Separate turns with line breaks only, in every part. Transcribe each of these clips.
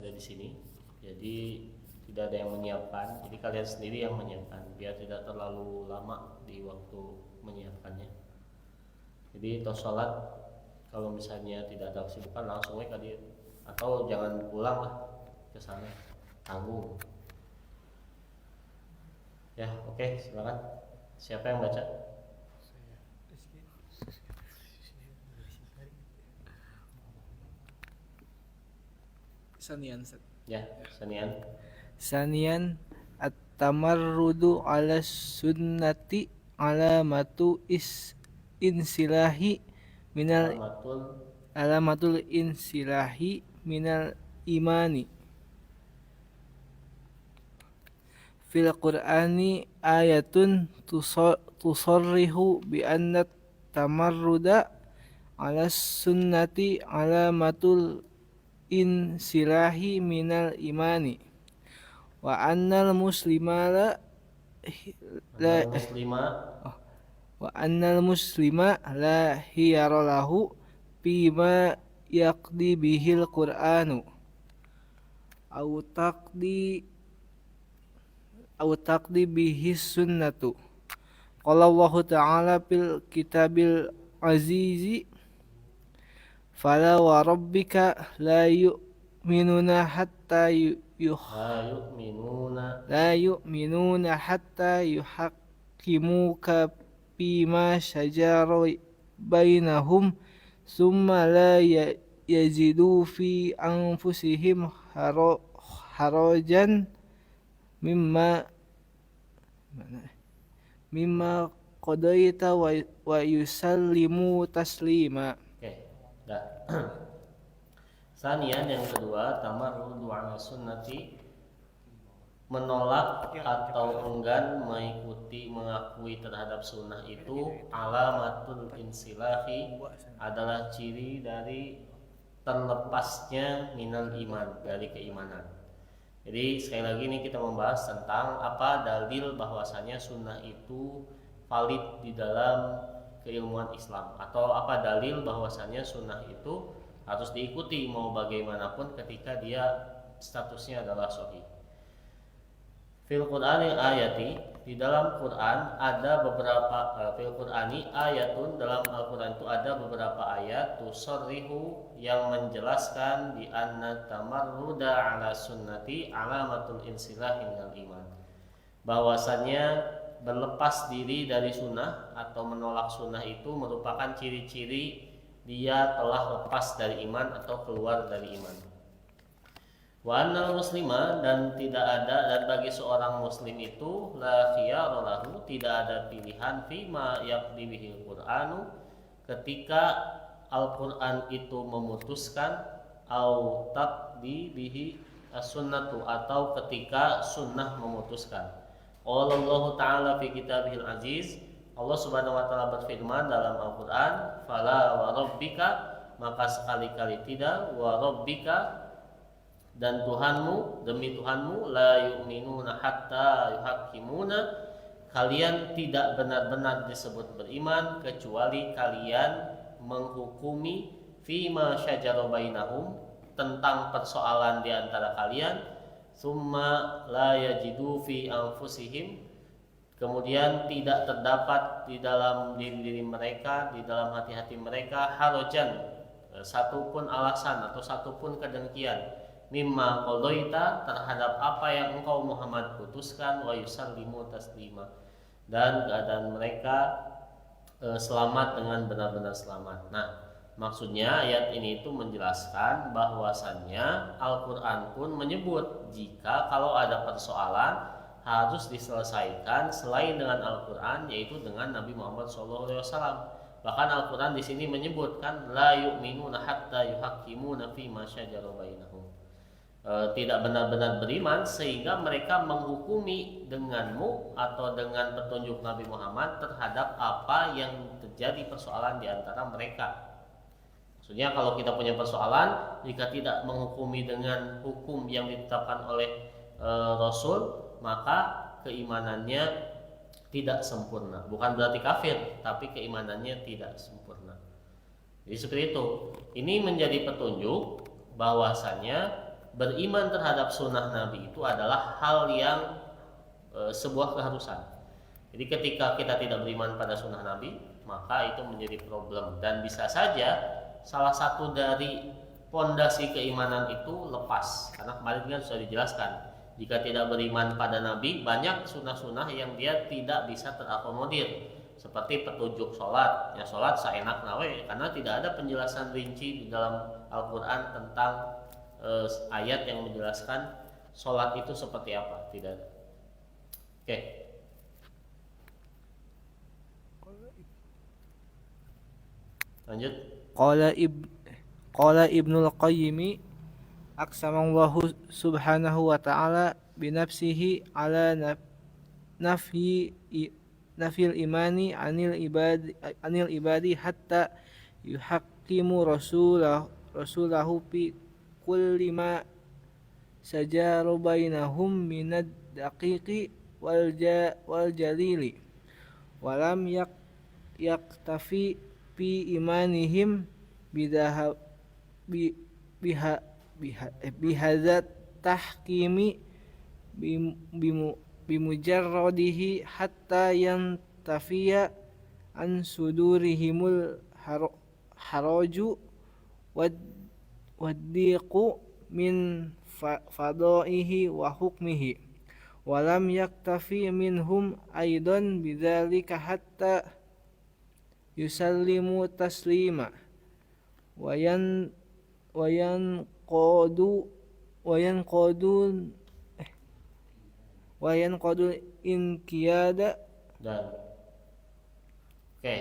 ada di sini. Jadi tidak ada yang menyiapkan. Jadi kalian sendiri yang menyiapkan biar tidak terlalu lama di waktu menyiapkannya. Jadi tos sholat kalau misalnya tidak ada kesibukan langsung aja dia, atau jangan pulang lah ke sana, tanggung. Ya, oke, silakan. Siapa yang baca?
Sanian.
Ya, Sanian.
Sanian at-tamarrudu ala sunnati alamatu insilahi minal alamatul insilahi minal imani. Fil Qur'ani ayatun tusarrihu bi anna tamarruda ala sunnati alamatul insilahi minal imani wa annal muslima la hiyara lahu bima yaqdi bihil Qur'anu au taqdi bihi sunnatu. Qala Allah Ta'ala fil kitabil azizi fala wa rabbika la yu'minuna hatta yuhaqqimuka fima shajara bainahum summa la yajidu fi anfusihim harajan mimma qadaita wa yusallimu taslima.
Oke, dah. Sanian yang kedua, tamarrudu ala sunnati, menolak atau enggan mengakui terhadap sunnah itu alamatul insilahi, adalah ciri dari terlepasnya minal iman, dari keimanan. Jadi sekali lagi ini kita membahas tentang apa dalil bahwasanya sunnah itu valid di dalam keilmuan Islam, atau apa dalil bahwasanya sunnah itu harus diikuti mau bagaimanapun ketika dia statusnya adalah sahih. Fil Qur'ani ayati, di dalam Quran ada beberapa fil Qur'ani ayatun, dalam Al-Qur'an itu ada beberapa ayat tusarrihu yang menjelaskan di anna tamarruda ala sunnati alamatul insilahi minal iman, bahwasannya berlepas diri dari sunnah atau menolak sunnah itu merupakan ciri-ciri dia telah lepas dari iman atau keluar dari iman. Wa annal muslima, dan tidak ada, dan bagi seorang muslim itu la khiyara lahu, tidak ada pilihan fima yaqdi bihil Qur'anu, ketika Al-Qur'an itu memutuskan, au taqdi bihi as-sunnatu, atau ketika sunnah memutuskan. Allah Ta'ala fi kitabihil aziz, Allah Subhanahu wa taala berfirman dalam Al-Qur'an, fala wa rabbika, maka sekali-kali tidak, wa rabbika, dan Tuhanmu, demi Tuhanmu, la yu'minuna hatta yuhakkimuna, kalian tidak benar-benar disebut beriman kecuali kalian menghukumi fima syajara bainahum, tentang persoalan di antara kalian, summa la yajidu fi anfusihim, kemudian tidak terdapat di dalam diri mereka, di dalam hati-hati mereka, harajan, satupun alasan atau satupun kedengkian, mimma qadaita, terhadap apa yang engkau Muhammad putuskan, wa yusallimu taslima, dan keadaan mereka selamat dengan benar-benar selamat. Nah, maksudnya ayat ini itu menjelaskan bahwasannya Al-Qur'an pun menyebut jika kalau ada persoalan harus diselesaikan selain dengan Al-Qur'an, yaitu dengan Nabi Muhammad SAW. Bahkan Al-Qur'an di sini menyebutkan la yu'minuna hatta yuhakkimuna fima syajara bainahum, tidak benar-benar beriman sehingga mereka menghukumi denganmu atau dengan petunjuk Nabi Muhammad terhadap apa yang terjadi persoalan di antara mereka. Maksudnya kalau kita punya persoalan, jika tidak menghukumi dengan hukum yang ditetapkan oleh Rasul, maka keimanannya tidak sempurna. Bukan berarti kafir, tapi keimanannya tidak sempurna. Jadi seperti itu. Ini menjadi petunjuk bahwasanya beriman terhadap sunnah Nabi itu adalah hal yang sebuah keharusan. Jadi ketika kita tidak beriman pada sunnah Nabi, maka itu menjadi problem, dan bisa saja salah satu dari pondasi keimanan itu lepas. Karena kemarin kan sudah dijelaskan, jika tidak beriman pada Nabi, banyak sunnah-sunnah yang dia tidak bisa terakomodir, seperti petunjuk sholat. Ya, sholat seenak nawe, karena tidak ada penjelasan rinci di dalam Al-Quran tentang ayat yang menjelaskan sholat itu seperti apa. Tidak ada. Oke. Lanjut.
Qala Ibnul Qayyim aqsamallahu subhanahu wa ta'ala binafsihi ala nafil imani anil ibadi hatta yuhaqqimu rasulahu fi kulli ma sajaru bainahum minad daqiqi wal jalili walam yaktafi fi imanihim bihadzat tahkimi bimujarradihi hatta yantafiya an sudurihimul haraju waddiqu min fadaihi wa hukmihi walam yaktafi minhum aidan bidzalika hatta yusallimu taslima wayan qadu inqiyada.
Dan oke.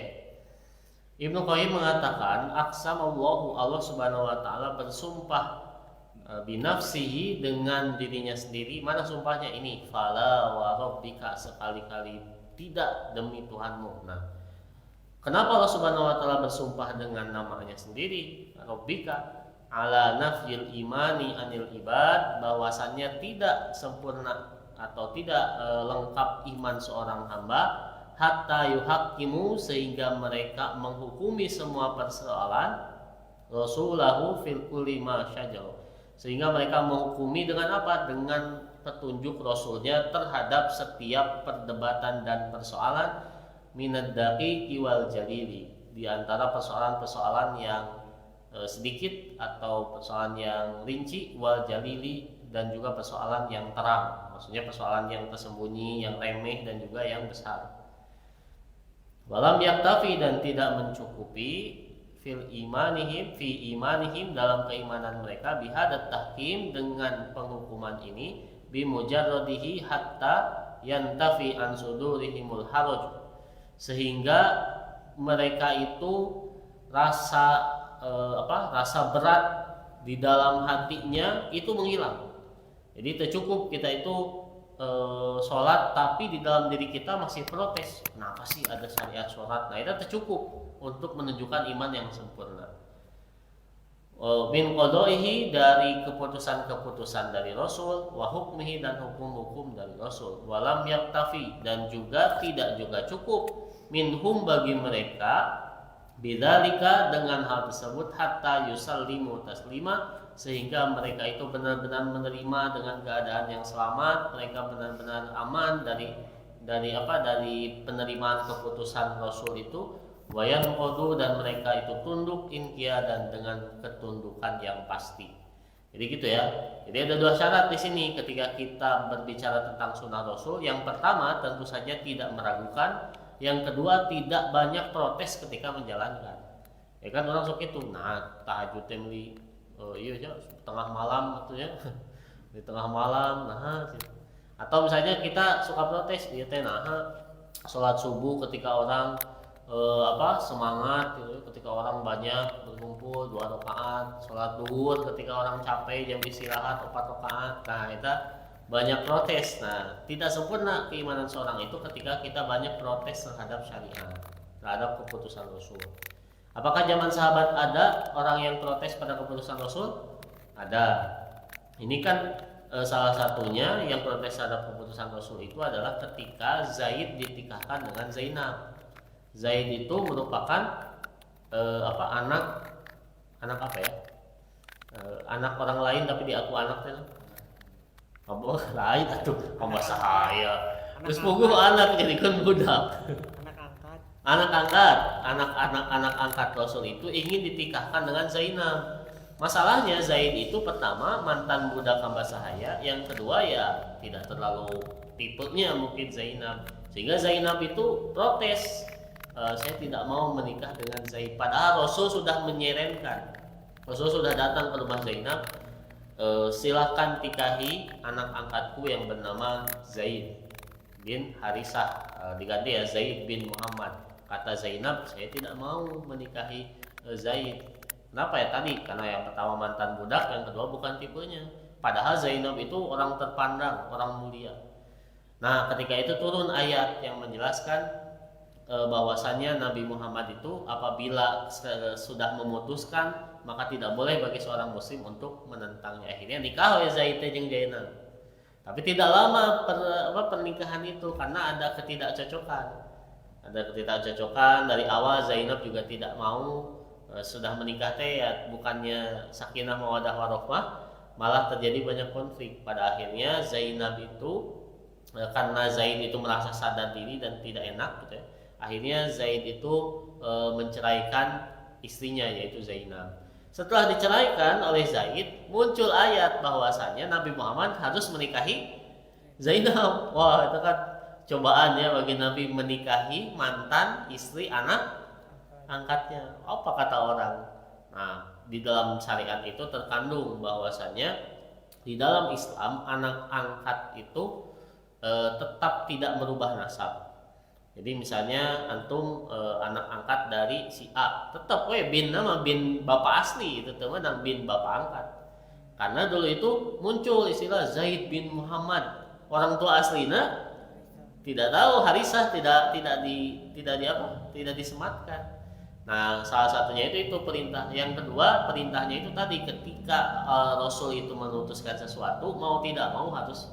Ibnu Qayyim mengatakan aqsamallahu, Allah Subhanahu wa taala bersumpah binafsihi, dengan dirinya sendiri. Mana sumpahnya ini? Fala wa rabbika, sekali-kali tidak demi Tuhanmu. Nah, kenapa Allah Subhanahu wa taala bersumpah dengan namanya sendiri, Rabbika, ala nafyil imani anil ibad, bahwasannya tidak sempurna atau tidak lengkap iman seorang hamba, hatta yuhaqqimu, sehingga mereka menghukumi semua persoalan, rasulahu fil kulli ma syajar, sehingga mereka menghukumi dengan apa? Dengan petunjuk Rasulnya terhadap setiap perdebatan dan persoalan, minad daqiqi wal jalili, di antara persoalan-persoalan yang sedikit atau persoalan yang rinci, wal jalili, dan juga persoalan yang terang, maksudnya persoalan yang tersembunyi, yang remeh, dan juga yang besar. Walam yaktafi, dan tidak mencukupi, fi imanihim dalam keimanan mereka, bihadat tahkim, dengan penghukuman ini, bimujarradihi hatta yantafi an sudurihimul haraj, sehingga mereka itu rasa berat di dalam hatinya itu menghilang. Jadi tercukup kita itu sholat, tapi di dalam diri kita masih protes, kenapa sih ada syariat sholat? Nah, itu tercukup untuk menunjukkan iman yang sempurna. Min qadaihi, dari keputusan-keputusan dari Rasul, wa hukmihi, dan hukum-hukum dari Rasul, walam yaktafi, dan juga tidak juga cukup, minhum, bagi mereka, bidzalika, dengan hal tersebut, hatta yusallimu taslima, sehingga mereka itu benar-benar menerima dengan keadaan yang selamat, mereka benar-benar aman dari penerimaan keputusan Rasul itu, wayan kodu, dan mereka itu tunduk inqiyadan, dengan ketundukan yang pasti. Jadi gitu ya. Jadi ada dua syarat di sini ketika kita berbicara tentang sunnah Rasul. Yang pertama, tentu saja tidak meragukan. Yang kedua, tidak banyak protes ketika menjalankan. Ya kan, orang sok itu, nah tahajud temli, iya ya, tengah malam gitu ya, di tengah malam, nah, atau misalnya kita suka protes, iya teh, nah, sholat subuh ketika orang semangat gitu, ketika orang banyak berkumpul 2 rakaat, sholat duhur ketika orang capek jam istirahat 4 rakaat, nah itu banyak protes. Nah, tidak sempurna keimanan seorang itu ketika kita banyak protes terhadap syariat, terhadap keputusan Rasul. Apakah zaman sahabat ada orang yang protes pada keputusan Rasul? Ada. Ini kan salah satunya yang protes terhadap keputusan Rasul itu adalah ketika Zaid dinikahkan dengan Zainab. Zaid itu merupakan anak apa ya? Anak orang lain tapi diaku anak teh. Kamu lain atuh kamu sahaya. Terus puguh anak jadikan budak.
Anak angkat.
Anak angkat Rasul itu ingin ditikahkan dengan Zainab. Masalahnya Zaid itu pertama mantan budak hamba sahaya, yang kedua ya tidak terlalu tipenya mungkin Zainab. Sehingga Zainab itu protes, saya tidak mau menikah dengan Zaid. Padahal Rasul sudah menyerenkan. Rasul sudah datang ke rumah Zainab, silahkan tikahi anak angkatku yang bernama Zaid bin Harisah, diganti ya Zaid bin Muhammad. Kata Zainab, saya tidak mau menikahi Zaid. Kenapa ya tadi? Karena yang pertama mantan budak, yang kedua bukan tipenya. Padahal Zainab itu orang terpandang, orang mulia. Nah, ketika itu turun ayat yang menjelaskan bahwasannya Nabi Muhammad itu apabila sudah memutuskan, maka tidak boleh bagi seorang muslim untuk menentangnya. Akhirnya nikah oleh Zaid jeung Zainab. Tapi tidak lama pernikahan itu karena ada ketidakcocokan. Ada ketidakcocokan dari awal. Zainab juga tidak mau, sudah menikah teh ya bukannya sakinah mawaddah warahmah, malah terjadi banyak konflik. Pada akhirnya Zainab itu karena Zaid itu merasa sadar diri dan tidak enak gitu ya, akhirnya Zaid itu menceraikan istrinya yaitu Zainab. Setelah diceraikan oleh Zaid, muncul ayat bahwasanya Nabi Muhammad harus menikahi Zainab. Wah, itu kan cobaannya bagi Nabi menikahi mantan istri anak angkatnya. Apa kata orang? Nah, di dalam syariat itu terkandung bahwasanya di dalam Islam anak angkat itu tetap tidak merubah nasab. Jadi misalnya antum anak angkat dari si A, tetap bin nama bin bapak asli itu teman dan bin bapak angkat. Karena dulu itu muncul istilah Zaid bin Muhammad. Orang tua aslinya tidak tahu, Harisah tidak disematkan. Nah, salah satunya itu perintah. Yang kedua, perintahnya itu tadi ketika Rasul itu memutuskan sesuatu, mau tidak mau harus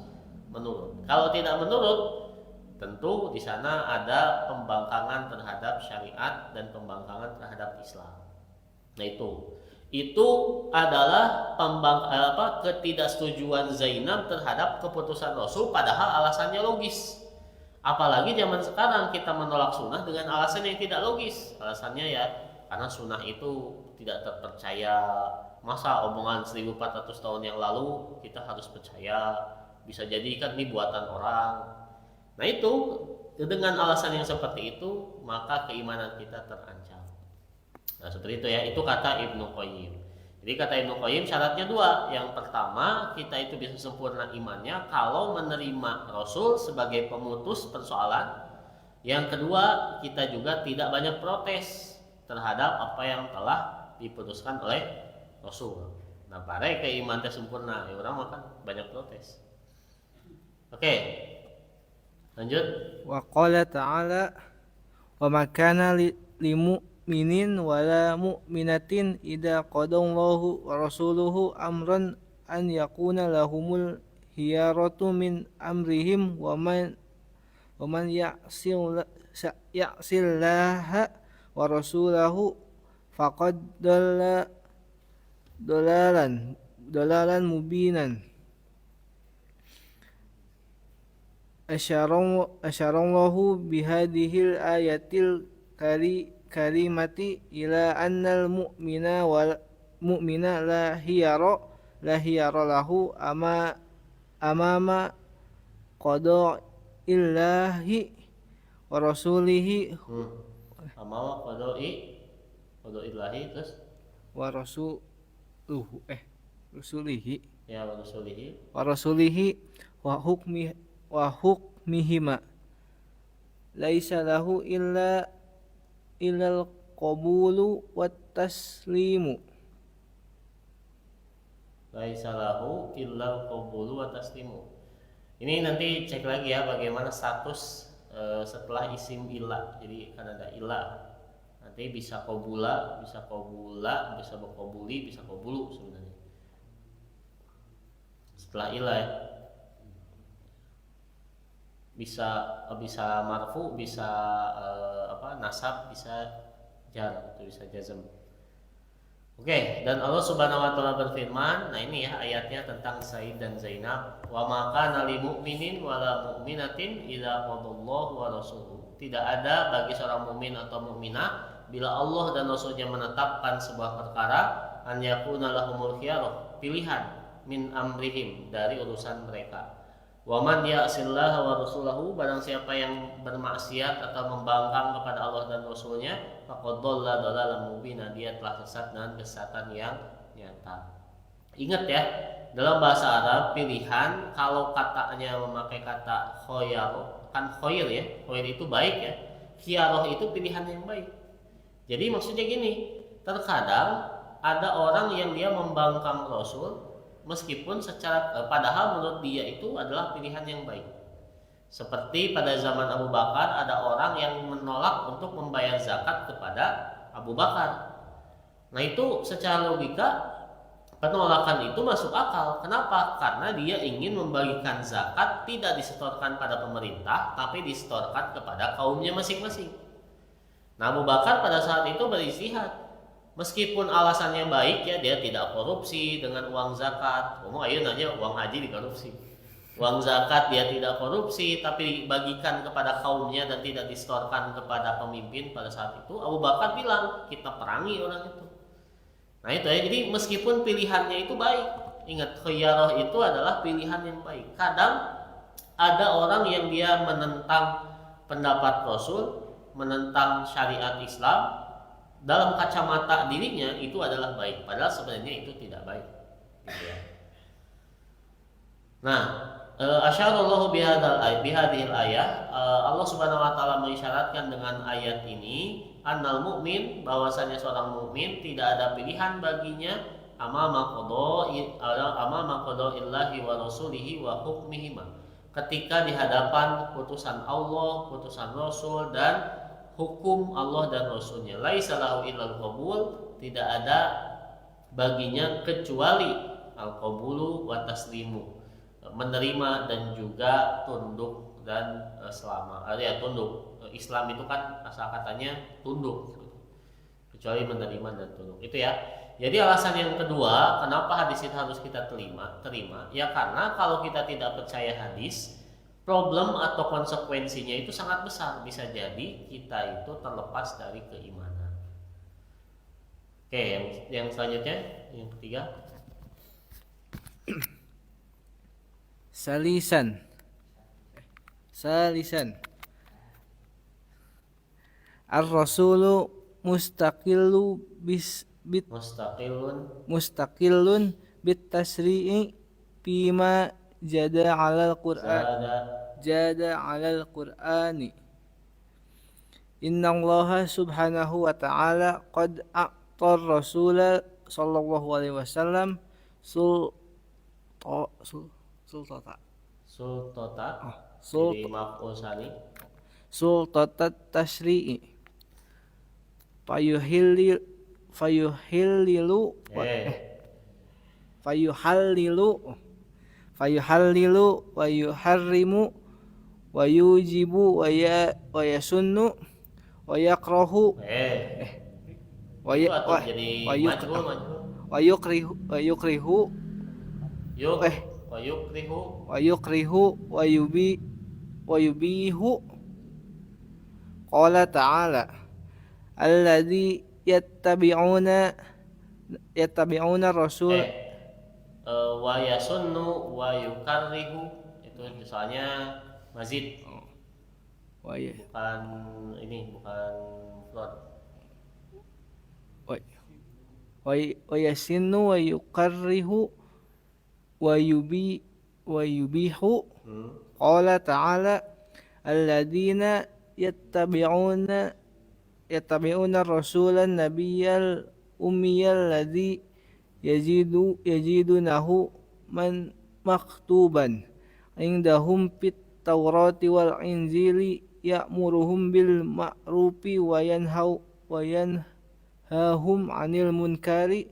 menurut. Kalau tidak menurut, tentu di sana ada pembangkangan terhadap syariat dan pembangkangan terhadap Islam. Nah, itu adalah ketidaksetujuan Zainab terhadap keputusan Rasul, padahal alasannya logis. Apalagi zaman sekarang kita menolak sunnah dengan alasan yang tidak logis. Alasannya ya karena sunnah itu tidak terpercaya. Masa omongan 1400 tahun yang lalu kita harus percaya? Bisa jadi kan ini buatan orang. Nah, itu dengan alasan yang seperti itu maka keimanan kita terancam. Nah, seperti itu ya, itu kata Ibnu Qayyim. Jadi kata Ibnu Qayyim syaratnya dua. Yang pertama, kita itu bisa sempurna imannya kalau menerima Rasul sebagai pemutus persoalan. Yang kedua, kita juga tidak banyak protes terhadap apa yang telah diputuskan oleh Rasul. Nah, pare keimanan sempurna, ya orang makan banyak protes. Oke. Lanjut.
Wa qala ta'ala wa ma kana limu'minin wala mu'minatin idza qadallahu wa rasuluhu amran an yakuna lahumul hiyaratu min amrihim wa man ya'sillaha wa rasulahu faqad dalalan mubinan. Asyarallahu bihadihil ayatil karimati ila annal mu'mina la hiyara lahu amama qada illahi wa rasulihi
Amama qada illahi terus
wa rasulihi
ya wa rasulihi
wa hukmihima laisa lahu illal qabulu wat taslimu.
Laisa lahu illal qabulu wa taslimu. Ini nanti cek lagi ya bagaimana status setelah isim ilah. Jadi kan ada ilah. Nanti bisa qabula, bisa berqabuli, bisa qabulu sebenarnya. Setelah ilah ya. Bisa marfu, bisa nasab, bisa jar, itu bisa jazm. Oke, dan Allah Subhanahu wa taala berfirman, nah ini ya ayatnya tentang Said dan Zainab, wa ma kana lil mu'minin wala mu'minatin idza qadallahu wa rasuluhu. Tidak ada bagi seorang mukmin atau mukminah bila Allah dan Rasulnya menetapkan sebuah perkara an yakuna lahumul khiyarah, pilihan min amrihim dari urusan mereka. Wa man ya'sillaha wa rasulahu, barang siapa yang bermaksiat atau membangkang kepada Allah dan Rasulnya, faqad dhalla dhalalan mubina, dia telah sesat dengan kesesatan yang nyata. Ingat ya, dalam bahasa Arab pilihan kalau katanya memakai kata khoyar, kan khoyr ya, khoyr itu baik ya, khiyaroh itu pilihan yang baik. Jadi maksudnya gini, terkadang ada orang yang dia membangkang Rasul meskipun secara padahal menurut dia itu adalah pilihan yang baik. Seperti pada zaman Abu Bakar ada orang yang menolak untuk membayar zakat kepada Abu Bakar. Nah itu secara logika penolakan itu masuk akal. Kenapa? Karena dia ingin membagikan zakat tidak disetorkan pada pemerintah, tapi disetorkan kepada kaumnya masing-masing. Nah Abu Bakar pada saat itu beristihad. Meskipun alasannya baik ya, dia tidak korupsi dengan uang zakat. Ngomong ayo nanya uang haji dikorupsi. Uang zakat dia tidak korupsi, tapi dibagikan kepada kaumnya dan tidak disetorkan kepada pemimpin pada saat itu. Abu Bakar bilang kita perangi orang itu. Nah itu ya, jadi meskipun pilihannya itu baik, ingat khiyarah itu adalah pilihan yang baik. Kadang ada orang yang dia menentang pendapat Rasul, menentang syariat Islam, dalam kacamata dirinya itu adalah baik, padahal sebenarnya itu tidak baik. Gitu ya. Nah, asyarallahu bihadhil ayat, Allah Subhanahu wa taala mengisyaratkan dengan ayat ini annal mukmin, bahwasanya seorang mukmin tidak ada pilihan baginya amama qada'illahi wa rasulihi wa hukmihima, ketika di hadapan putusan Allah, putusan Rasul dan hukum Allah dan Rasulnya. Laisa lahu illal qabul, tidak ada baginya kecuali al-qabulu wa taslimu, menerima dan juga tunduk dan selama. Ya tunduk. Islam itu kan asal katanya tunduk, kecuali menerima dan tunduk. Itu ya. Jadi alasan yang kedua, kenapa hadis itu harus kita terima? Ya karena kalau kita tidak percaya hadis, problem atau konsekuensinya itu sangat besar. Bisa jadi kita itu terlepas dari keimanan. Oke, yang selanjutnya, yang ketiga.
Salisan Ar-Rasulu mustaqillu mustaqillun bit tasri'i fima jada 'alal Qur'ani. Innallaha subhanahu wa ta'ala qad a'tar rasula sallallahu alaihi wasallam sultatat tashri'i fayuhallilu wa yuharrimu wa yujibu wa yasunnu wa yakrahu wa yubihu. Qala ta'ala alladzi yattabi'una rasul
wa yasunnu wa yukarrihu, itu misalnya mazid. Bukan ini, bukan flood.
Wa yasinnu wa yukarrihu wa yubihu. Qala ta'ala alladzina yattabi'una rasulan nabiyyal ummiyal ladzi yajidunahu man maktuban indahum fit tawrati wal injili ya'muruhum bil ma'rufi wa yanhahum 'anil munkari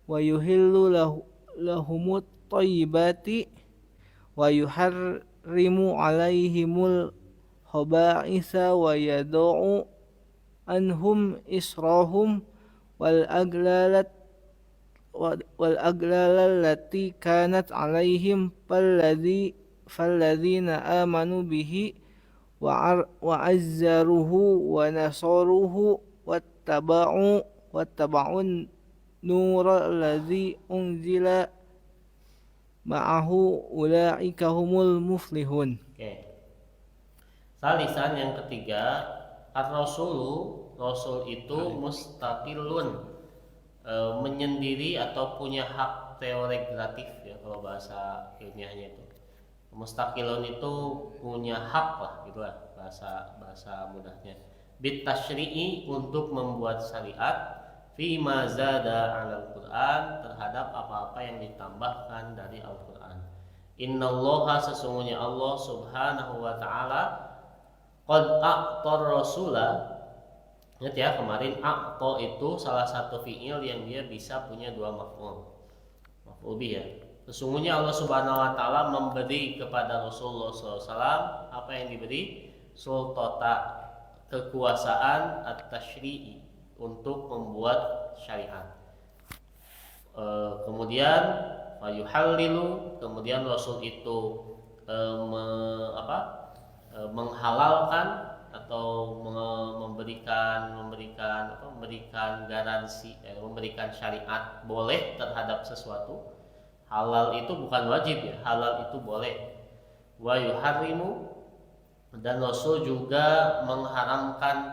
wa yuhillu lahumut thayyibati wa yuharrimu 'alaihimul khaba'isa wa yad'u anhum israhum wal aglalat والأغلال التي كانت عليهم فالذين آمنوا به وعزروه ونصروه واتبعوا النور الذي أنزل معه أولئك هم المفلحون.
Oke. Salisan yang ketiga, Rasul itu mustaqilun, menyendiri atau punya hak teoregratif ya kalau bahasa ilmiahnya itu. Mustaqilun itu punya hak lah gitulah bahasa mudahnya. Bit tasyri'i, untuk membuat syariat, fi ma zada 'alal Qur'an, terhadap apa-apa yang ditambahkan dari Al-Qur'an. Innallaha, sesungguhnya Allah Subhanahu wa taala, qad a'tar rasula. Ingat ya kemarin a'ta itu salah satu fi'il yang dia bisa punya dua maf'ul. Maf'ul bih ya. Sesungguhnya Allah Subhanahu wa taala memberi kepada Rasulullah SAW apa yang diberi? Sultata, kekuasaan at-tasyri'i, untuk membuat syariat. Kemudian fayuhallilu, kemudian Rasul itu menghalalkan atau memberikan garansi, memberikan syariat boleh terhadap sesuatu. Halal itu bukan wajib ya, halal itu boleh. Wa yuharrimu, dan Rasul juga mengharamkan